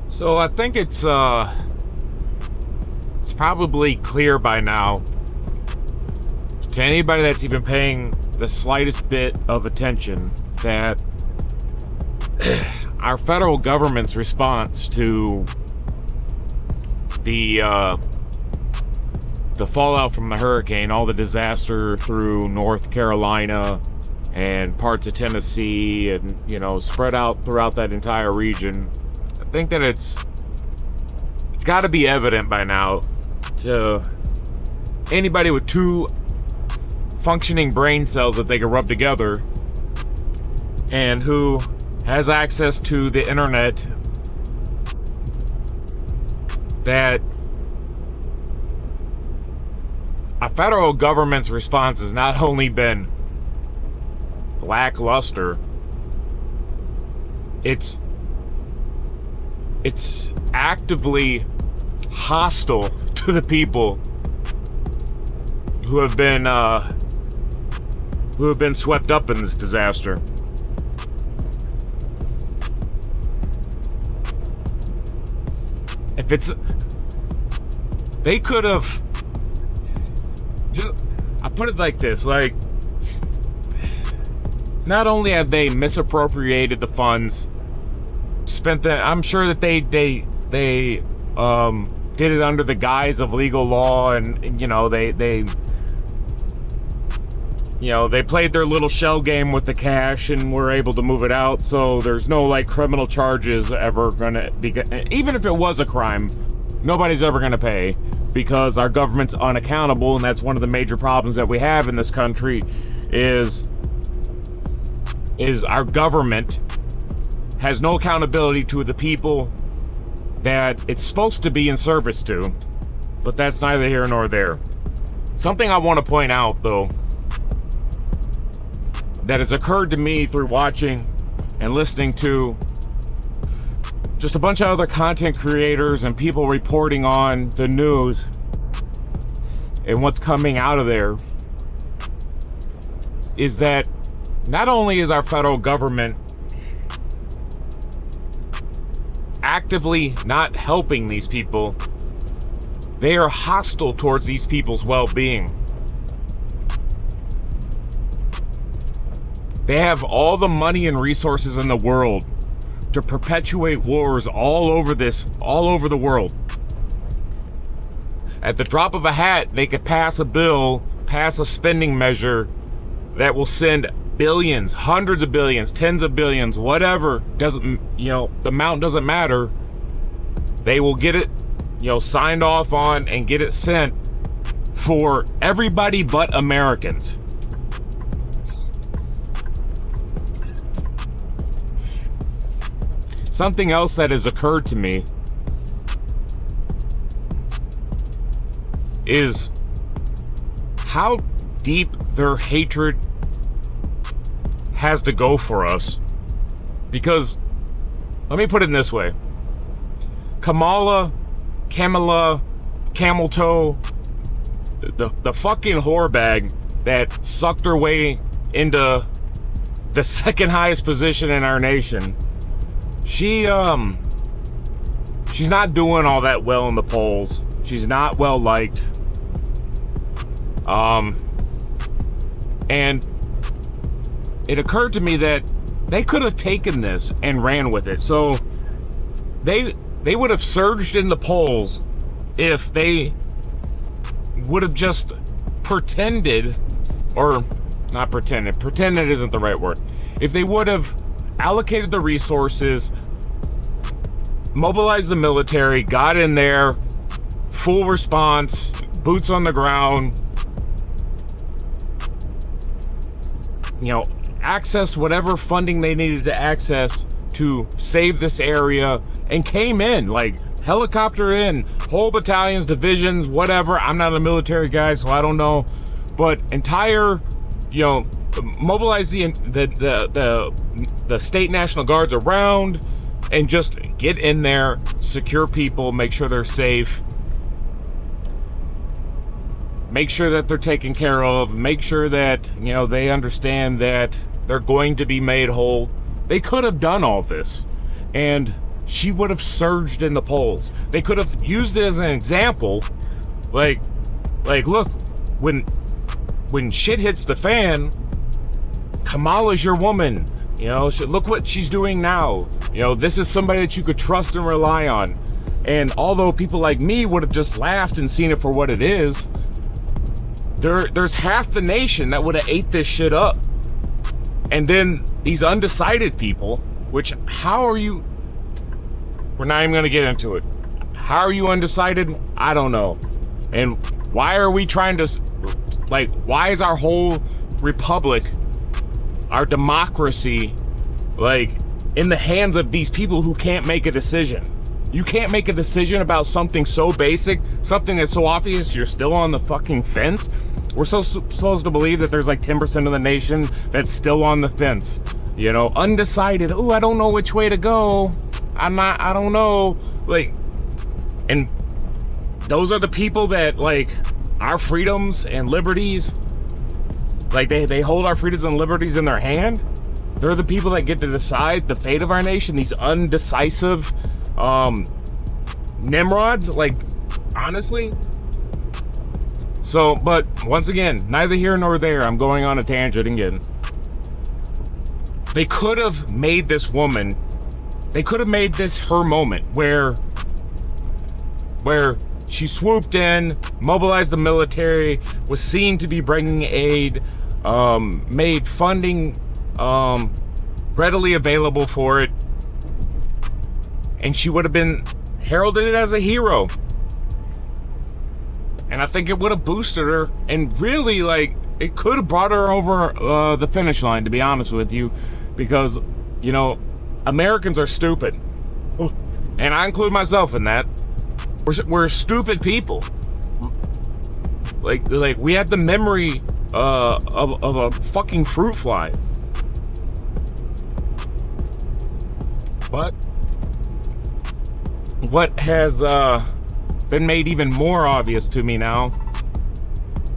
So I think it's probably clear by now to anybody that's even paying the slightest bit of attention that our federal government's response to the fallout from the hurricane, all the disaster through North Carolina and parts of Tennessee, and spread out throughout that entire region. I think that it's got to be evident by now to anybody with two functioning brain cells that they can rub together and who has access to the internet that our federal government's response has not only been lackluster, it's actively hostile to the people who have been swept up in this disaster. They could have, I put it like this, like, not only have they misappropriated the funds, spent them, I'm sure that they did it under the guise of legal law, and they played their little shell game with the cash and were able to move it out, so there's no like criminal charges ever gonna be, even if it was a crime, nobody's ever gonna pay because our government's unaccountable. And that's one of the major problems that we have in this country is our government has no accountability to the people that it's supposed to be in service to. But that's neither here nor there. Something I want to point out, though, that has occurred to me through watching and listening to just a bunch of other content creators and people reporting on the news and what's coming out of there, is that not only is our federal government actively not helping these people, they are hostile towards these people's well-being. They have all the money and resources in the world to perpetuate wars all over the world. At the drop of a hat, they could pass a bill, pass a spending measure that will send billions, hundreds of billions, tens of billions, whatever, the amount doesn't matter. They will get it, signed off on and get it sent for everybody but Americans. Something else that has occurred to me is how deep their hatred has to go for us. Because, let me put it in this way. Camel toe, the fucking whore bag that sucked her way into the second highest position in our nation, she's not doing all that well in the polls. She's not well liked. And it occurred to me that they could have taken this and ran with it. So they would have surged in the polls if they would have just pretended, or not pretended. Pretended isn't the right word. If they would have allocated the resources, mobilized the military, got in there, full response, boots on the ground, accessed whatever funding they needed to access to save this area, and came in, like, helicopter in, whole battalions, divisions, whatever. I'm not a military guy, so I don't know, but entire, mobilize the state National Guards around and just get in there, secure people, make sure they're safe, make sure that they're taken care of, make sure that, they understand that they're going to be made whole. They could have done all this, and she would have surged in the polls. They could have used it as an example. Like look, when shit hits the fan, Kamala's your woman. You know, look what she's doing now. You know, this is somebody that you could trust and rely on. And although people like me would have just laughed and seen it for what it is, there's half the nation that would have ate this shit up. And then these undecided people, which, how are you? We're not even going to get into it. How are you undecided? I don't know. And why are we trying to, like, why is our whole republic, our democracy, like, in the hands of these people who can't make a decision? You can't make a decision about something so basic, something that's so obvious, you're still on the fucking fence? We're supposed to believe that there's like 10% of the nation that's still on the fence. You know, undecided. Oh, I don't know which way to go. I don't know. Like, and those are the people that, like, our freedoms and liberties, like, they hold our freedoms and liberties in their hand. They're the people that get to decide the fate of our nation. These undecisive Nimrods, like, honestly. So, but once again, neither here nor there. I'm going on a tangent again. They could have made this woman, they could have made this her moment where she swooped in, mobilized the military, was seen to be bringing aid, made funding readily available for it, and she would have been heralded as a hero. And I think it would have boosted her, and really, like, it could have brought her over the finish line, to be honest with you, because, you know, Americans are stupid, and I include myself in that. We're stupid people. Like we have the memory of a fucking fruit fly. But what has been made even more obvious to me now,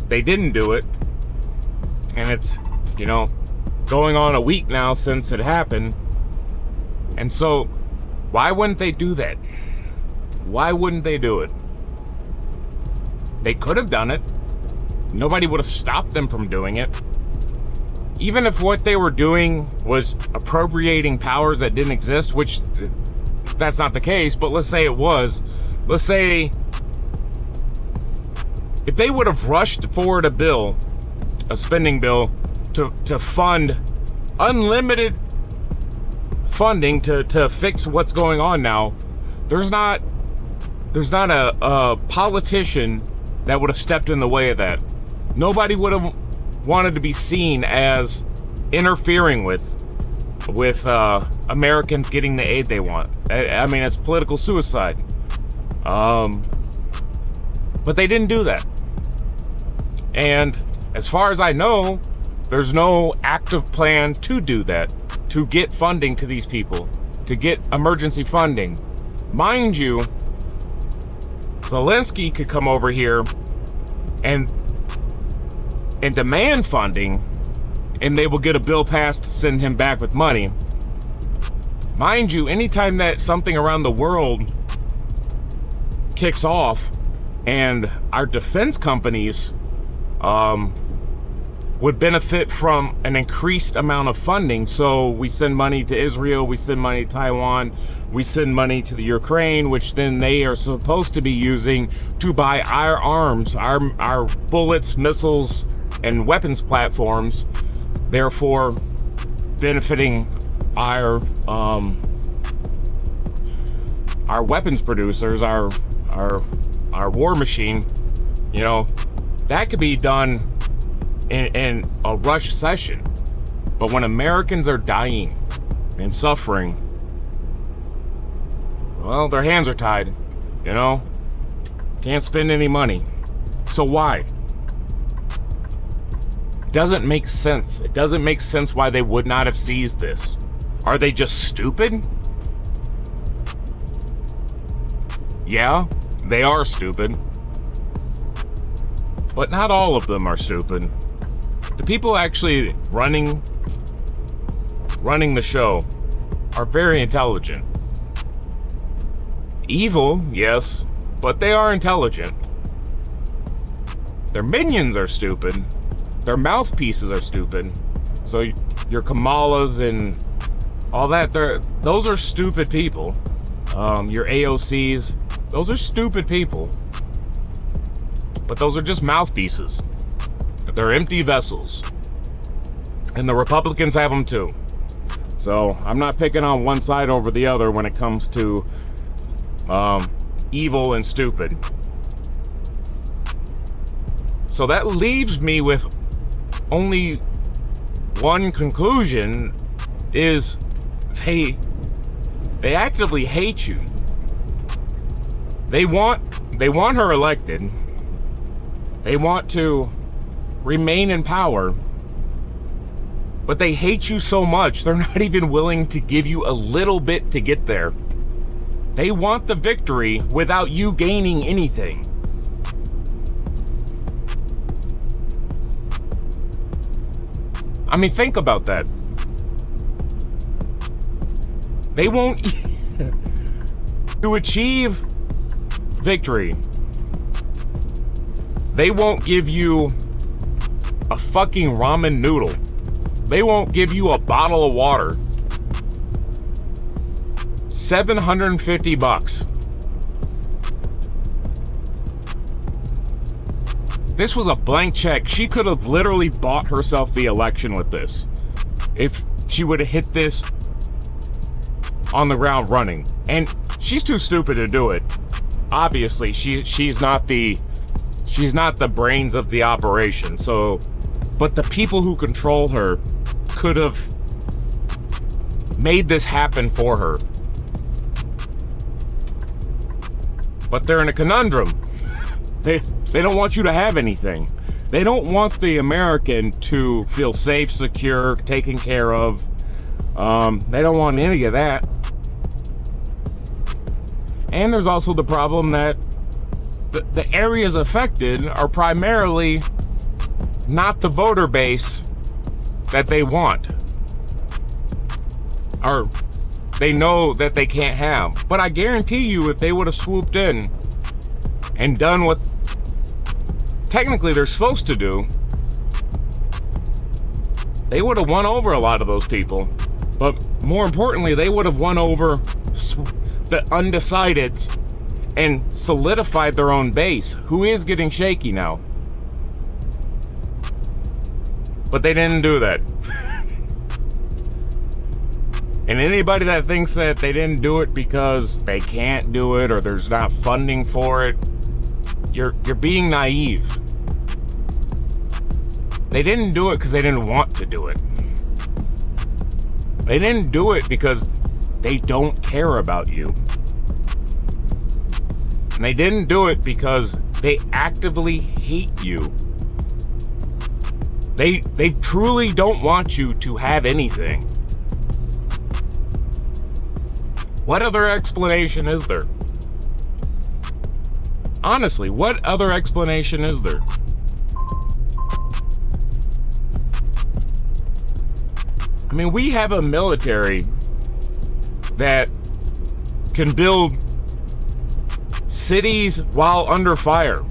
they didn't do it, and it's, you know, going on a week now since it happened. And so why wouldn't they do that? Why wouldn't they do it? They could have done it. Nobody would have stopped them from doing it. Even if what they were doing was appropriating powers that didn't exist, which that's not the case, but let's say it was. Let's say if they would have rushed forward a bill, a spending bill, to fund unlimited funding to fix what's going on now, there's not a politician that would have stepped in the way of that. Nobody would have wanted to be seen as interfering with Americans getting the aid they want. I mean, it's political suicide. But they didn't do that. And as far as I know, there's no active plan to do that, to get funding to these people, to get emergency funding. Mind you, Zelensky could come over here and demand funding, and they will get a bill passed to send him back with money. Mind you, anytime that something around the world kicks off and our defense companies would benefit from an increased amount of funding. So we send money to Israel, we send money to Taiwan, we send money to the Ukraine, which then they are supposed to be using to buy our arms, our bullets, missiles, and weapons platforms, therefore benefiting our weapons producers, our war machine. You know, that could be done in a rush session. But when Americans are dying and suffering, well, their hands are tied, you know? Can't spend any money. So why? Doesn't make sense. It doesn't make sense why they would not have seized this. Are they just stupid? Yeah, they are stupid. But not all of them are stupid. The people actually running the show are very intelligent. evil, yes, but they are intelligent. Their minions are stupid. Their mouthpieces are stupid. So your Kamalas and all that, those are stupid people. Your AOCs, those are stupid people. But those are just mouthpieces. They're empty vessels. And the Republicans have them too. So I'm not picking on one side over the other when it comes to evil and stupid. So that leaves me with only one conclusion, is they actively hate you. They want her elected. They want to remain in power. But they hate you so much, they're not even willing to give you a little bit to get there. They want the victory without you gaining anything. I mean, think about that. They won't, to achieve victory, they won't give you a fucking ramen noodle. They won't give you a bottle of water. $750. This was a blank check. She could have literally bought herself the election with this. If she would have hit this on the ground running. And she's too stupid to do it. Obviously, she's not the brains of the operation. So, but the people who control her could have made this happen for her. But they're in a conundrum. They don't want you to have anything. They don't want the American to feel safe, secure, taken care of. They don't want any of that. And there's also the problem that the areas affected are primarily not the voter base that they want, or they know that they can't have. But I guarantee you, if they would have swooped in and done what technically they're supposed to do, they would have won over a lot of those people. But more importantly, they would have won over the undecideds and solidified their own base, who is getting shaky now. But they didn't do that. And anybody that thinks that they didn't do it because they can't do it or there's not funding for it, you're being naive. They didn't do it because they didn't want to do it. They didn't do it because they don't care about you. And they didn't do it because they actively hate you. They truly don't want you to have anything. What other explanation is there? Honestly, what other explanation is there? I mean, we have a military that can build cities while under fire.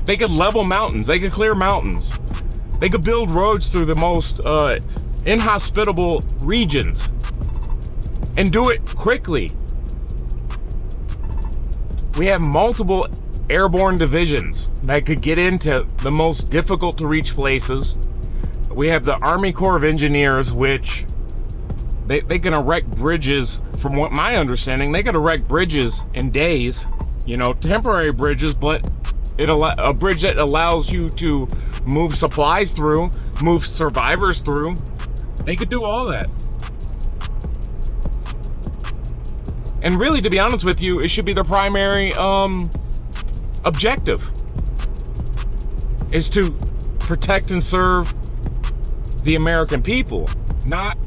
They could level mountains. They could clear mountains. They could build roads through the most inhospitable regions and do it quickly. We have multiple airborne divisions that could get into the most difficult to reach places. We have the Army Corps of Engineers, which they can erect bridges. From what my understanding, they can erect bridges in days, you know, temporary bridges, but a bridge that allows you to move supplies through, move survivors through. They could do all that. And really, to be honest with you, it should be their primary objective, is to protect and serve the American people, not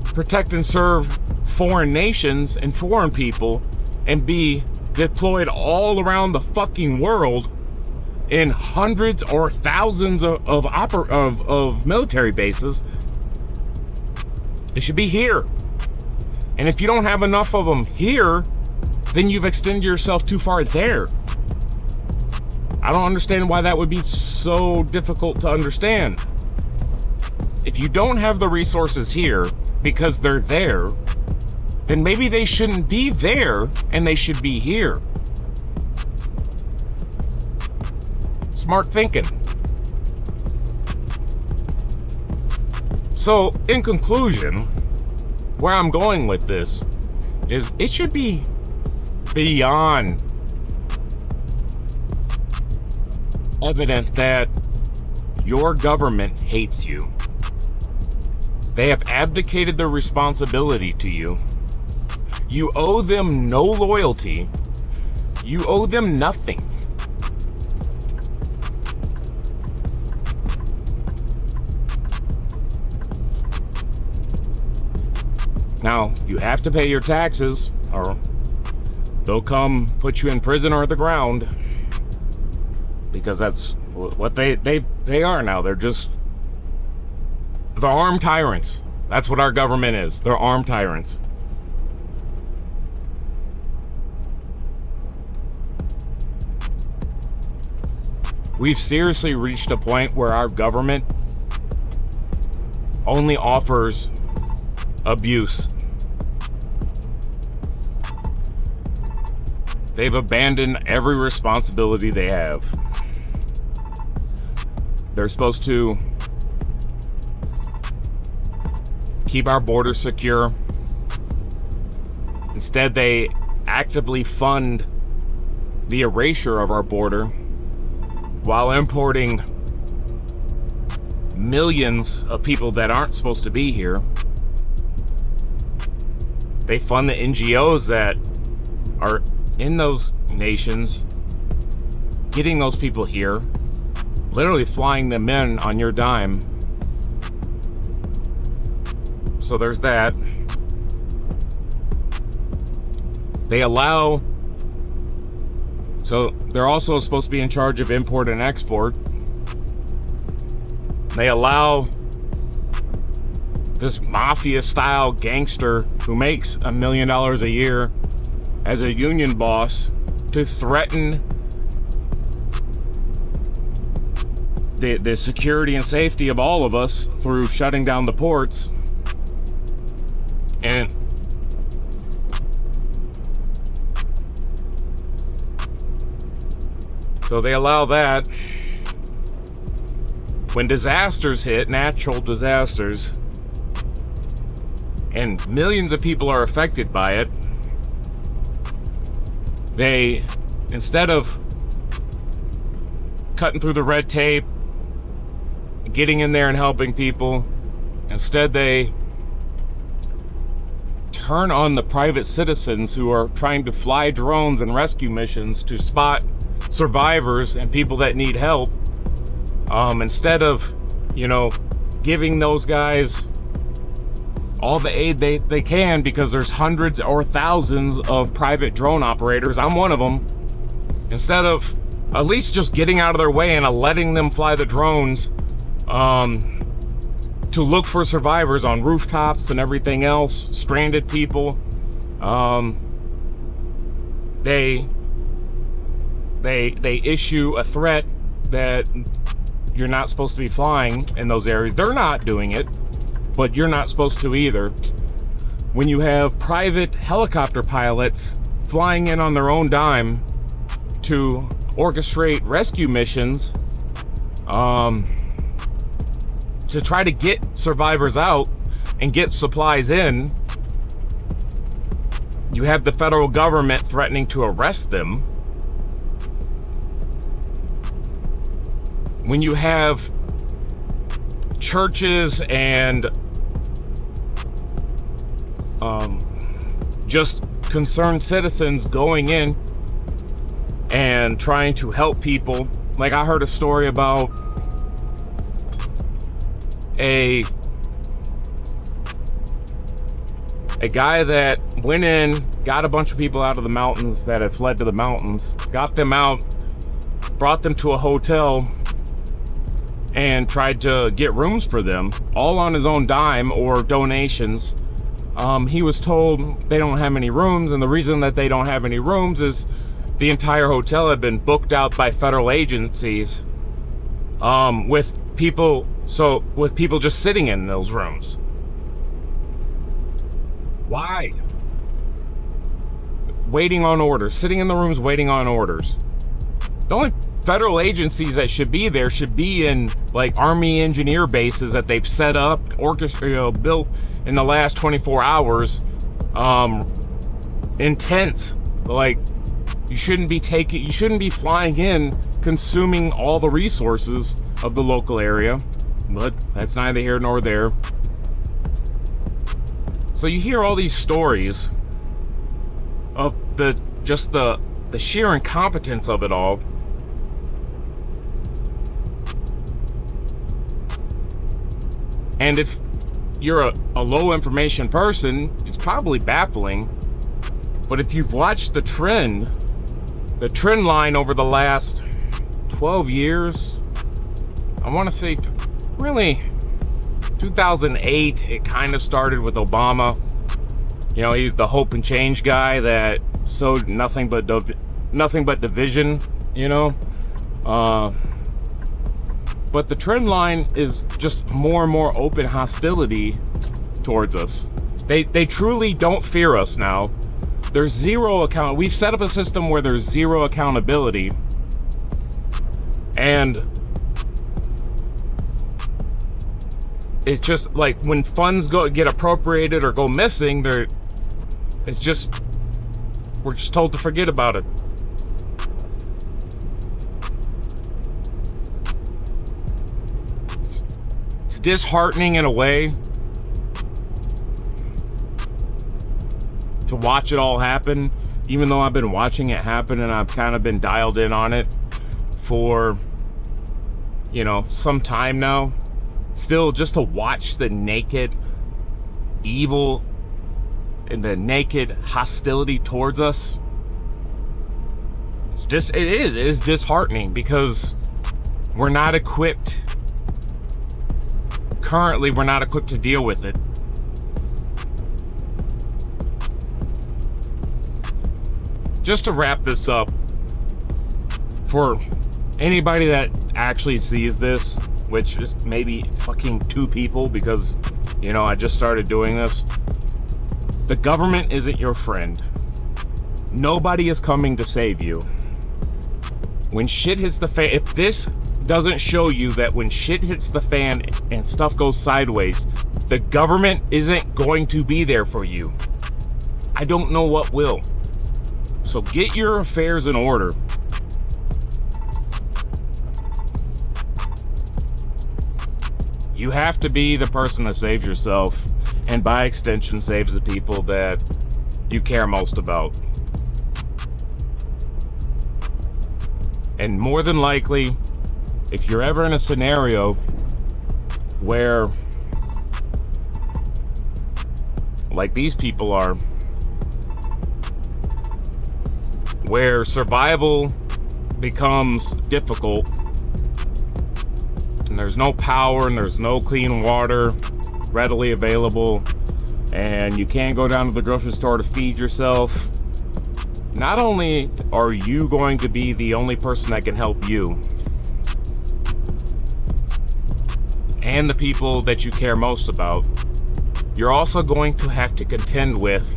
protect and serve foreign nations and foreign people and be deployed all around the fucking world in hundreds or thousands of military bases. It should be here. And if you don't have enough of them here, then you've extended yourself too far there. I don't understand why that would be so difficult to understand. If you don't have the resources here because they're there, then maybe they shouldn't be there and they should be here. Smart thinking. So, in conclusion, where I'm going with this is it should be beyond evident that your government hates you. They have abdicated their responsibility to you. You owe them no loyalty. You owe them nothing. Now, you have to pay your taxes, or they'll come put you in prison or the ground, because that's what they are now. They're armed tyrants. That's what our government is. They're armed tyrants. We've seriously reached a point where our government only offers abuse. They've abandoned every responsibility they have. They're supposed to keep our borders secure. Instead, they actively fund the erasure of our border while importing millions of people that aren't supposed to be here. They fund the NGOs that are in those nations, getting those people here, literally flying them in on your dime. So there's that. So they're also supposed to be in charge of import and export. They allow this mafia-style gangster who makes $1 million a year as a union boss to threaten the security and safety of all of us through shutting down the ports. And so they allow that. When disasters hit, natural disasters, and millions of people are affected by it, they, instead of cutting through the red tape, getting in there and helping people, instead they turn on the private citizens who are trying to fly drones and rescue missions to spot survivors and people that need help. Instead of, giving those guys all the aid they can, because there's hundreds or thousands of private drone operators. I'm one of them. Instead of at least just getting out of their way and letting them fly the drones to look for survivors on rooftops and everything else, stranded people, they issue a threat that you're not supposed to be flying in those areas. They're not doing it, but you're not supposed to either. When you have private helicopter pilots flying in on their own dime to orchestrate rescue missions, to try to get survivors out and get supplies in, you have the federal government threatening to arrest them. When you have churches and just concerned citizens going in and trying to help people. Like, I heard a story about a guy that went in, got a bunch of people out of the mountains that had fled to the mountains, got them out, brought them to a hotel, and tried to get rooms for them, all on his own dime or donations. He was told they don't have any rooms, and the reason that they don't have any rooms is the entire hotel had been booked out by federal agencies, with people just sitting in those rooms. Why? Waiting on orders, sitting in the rooms waiting on orders. The only federal agencies that should be there should be in like Army engineer bases that they've set up, built in the last 24 hours. Intense. Like, you shouldn't be flying in consuming all the resources of the local area, but that's neither here nor there. So you hear all these stories of the sheer incompetence of it all. And if you're a low information person, it's probably baffling. But if you've watched the trend line over the last 12 years, I want to say really 2008, it kind of started with Obama. You know, he's the hope and change guy that sowed nothing but division, you know. But the trend line is just more and more open hostility towards us. They truly don't fear us now. There's zero account. We've set up a system where there's zero accountability. And it's just like when funds get appropriated or go missing, we're just told to forget about it. It's disheartening in a way to watch it all happen, even though I've been watching it happen and I've kind of been dialed in on it for, some time now. Still, just to watch the naked evil and the naked hostility towards us, it is disheartening, because we're not equipped. Currently, we're not equipped to deal with it. Just to wrap this up, for anybody that actually sees this, which is maybe fucking 2 people, because, I just started doing this. The government isn't your friend. Nobody is coming to save you. When shit hits the fan, if this doesn't show you that when shit hits the fan and stuff goes sideways, the government isn't going to be there for you, I don't know what will. So get your affairs in order. You have to be the person that saves yourself, and by extension saves the people that you care most about. And more than likely, if you're ever in a scenario where, like these people are, where survival becomes difficult, and there's no power and there's no clean water readily available, and you can't go down to the grocery store to feed yourself, not only are you going to be the only person that can help you and the people that you care most about, you're also going to have to contend with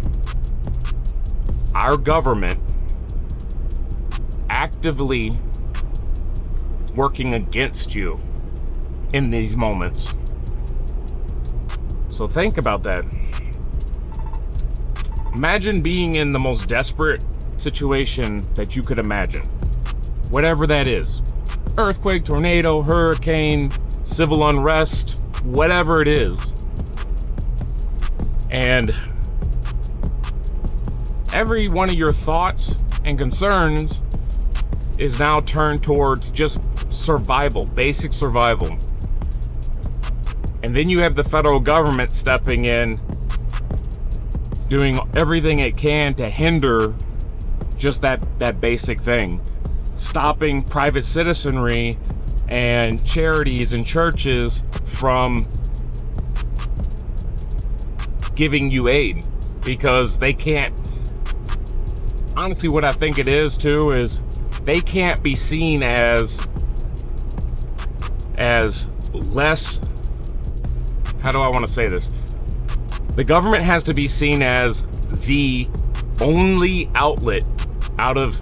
our government actively working against you in these moments. So think about that. Imagine being in the most desperate situation that you could imagine. Whatever that is. Earthquake, tornado, hurricane, civil unrest, whatever it is. And every one of your thoughts and concerns is now turned towards just survival, basic survival. And then you have the federal government stepping in, doing everything it can to hinder just that basic thing. Stopping private citizenry and charities and churches from giving you aid, because they can't. Honestly, what I think it is too is they can't be seen as less. How do I want to say this? The government has to be seen as the only outlet out of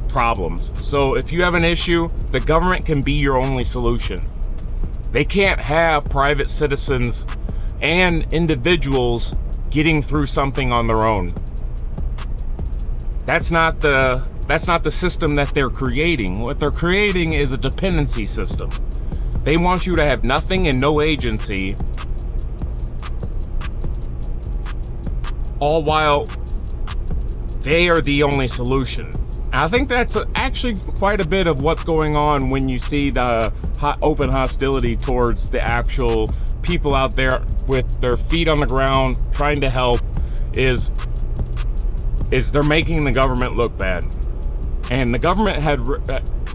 problems. So if you have an issue, the government can be your only solution. They can't have private citizens and individuals getting through something on their own. That's not the system that they're creating. What they're creating is a dependency system. They want you to have nothing and no agency, all while they are the only solution. I think that's actually quite a bit of what's going on when you see the open hostility towards the actual people out there with their feet on the ground trying to help, is they're making the government look bad. And the government had,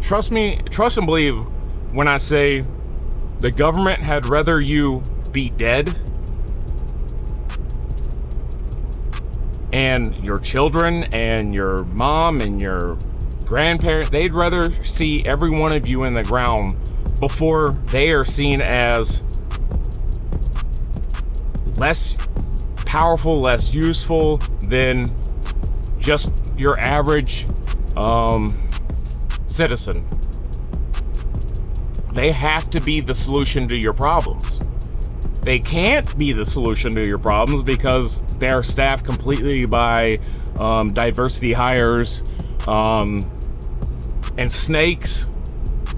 trust and believe when I say the government had rather you be dead and your children and your mom and your grandparents, they'd rather see every one of you in the ground before they are seen as less powerful, less useful than just your average citizen. They have to be the solution to your problems. They can't be the solution to your problems because they're staffed completely by diversity hires and snakes.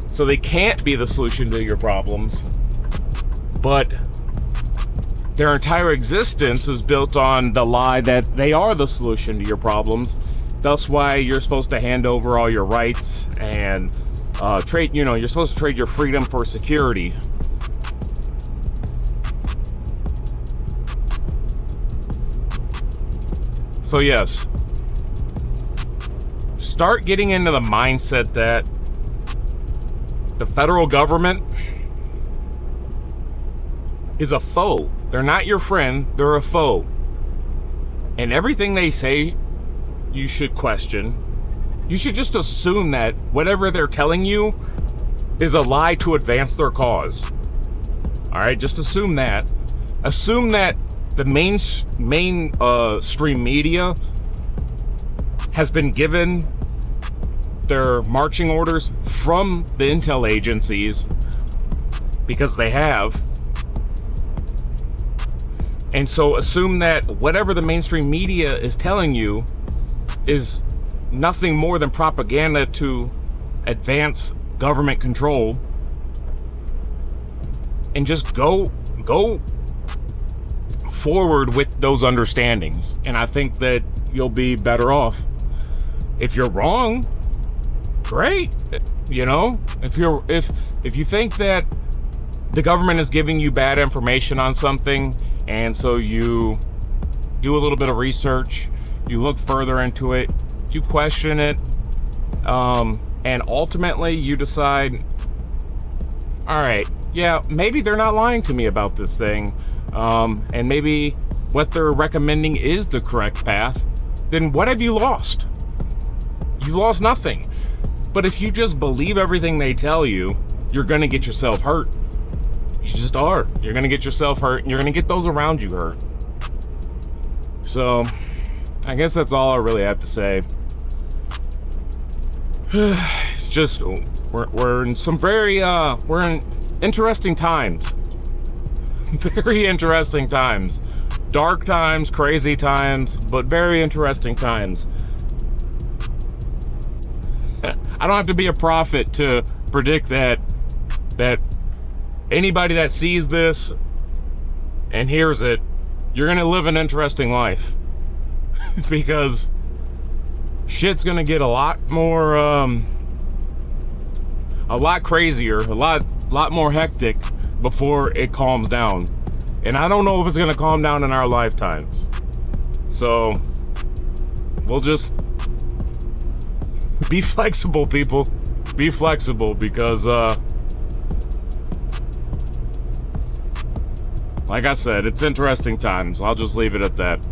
So they can't be the solution to your problems. But their entire existence is built on the lie that they are the solution to your problems. That's why you're supposed to hand over all your rights and trade. You're supposed to trade your freedom for security. So yes, start getting into the mindset that the federal government is a foe. They're not your friend, they're a foe. And everything they say, you should question. You should just assume that whatever they're telling you is a lie to advance their cause. All right, just assume that. Assume that the mainstream media has been given their marching orders from the intel agencies, because they have. And so assume that whatever the mainstream media is telling you is nothing more than propaganda to advance government control, and just go forward with those understandings. And I think that you'll be better off. If you're wrong, great. If you think that the government is giving you bad information on something, and so you do a little bit of research, you look further into it, you question it, and ultimately you decide, all right, yeah, maybe they're not lying to me about this thing, and maybe what they're recommending is the correct path, then what have you lost? You lost nothing. But if you just believe everything they tell you, you're gonna get yourself hurt. You just are. You're gonna get yourself hurt, and you're gonna get those around you hurt. So, I guess that's all I really have to say. It's just, we're in some we're in interesting times. Very interesting times. Dark times, crazy times, but very interesting times. I don't have to be a prophet to predict that anybody that sees this and hears it, you're gonna live an interesting life. Because shit's gonna get a lot more, a lot crazier, a lot more hectic before it calms down. And I don't know if it's gonna calm down in our lifetimes. So we'll just be flexible, people. Be flexible, because like I said, it's interesting times. I'll just leave it at that.